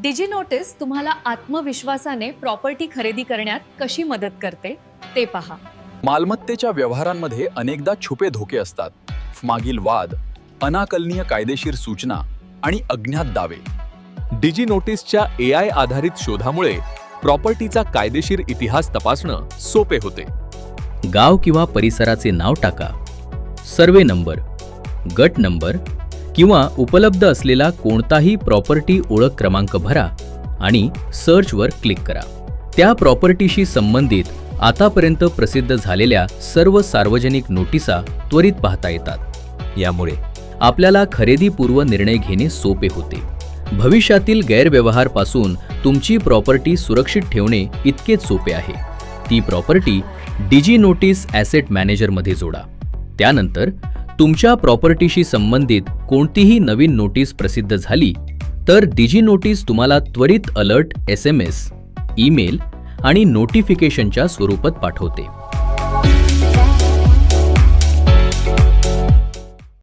डिजी notice तुम्हाला आत्मविश्वासाने property खरेदी करण्यात कशी मदत करते ते पहा. मालमत्तेच्या व्यवहारांमध्ये अनेकदा छुपे धोके असतात. मागील वाद, अनाकलनीय कायदेशीर सूचना आणि अज्ञात दावे. डिजी नोटीसच्या AI आधारित शोधामुळे प्रॉपर्टीचा कायदेशीर इतिहास तपासणं सोपे होते. गाव किंवा परिसराचे नाव टाका, सर्वे नंबर, गट नंबर किंवा उपलब्ध असलेला कोणताही प्रॉपर्टी ओळख क्रमांक भरा आणि सर्चवर क्लिक करा. त्या प्रॉपर्टीशी संबंधित आतापर्यंत प्रसिद्ध झालेल्या सर्व सार्वजनिक नोटिसा त्वरित पाहता येतात. यामुळे आपल्याला खरेदीपूर्व निर्णय घेणे सोपे होते. भविष्यातील गैरव्यवहारापासून तुमची प्रॉपर्टी सुरक्षित ठेवणे इतकेच सोपे आहे. ती प्रॉपर्टी डिजी नोटीस ॲसेट मॅनेजरमध्ये जोडा. त्यानंतर तुमच्या प्रॉपर्टीशी संबंधित कोणतीही नवीन नोटीस प्रसिद्ध झाली तर डिजी नोटीस तुम्हाला त्वरित अलर्ट SMS, ईमेल आणि नोटिफिकेशनच्या स्वरूपात पाठवते.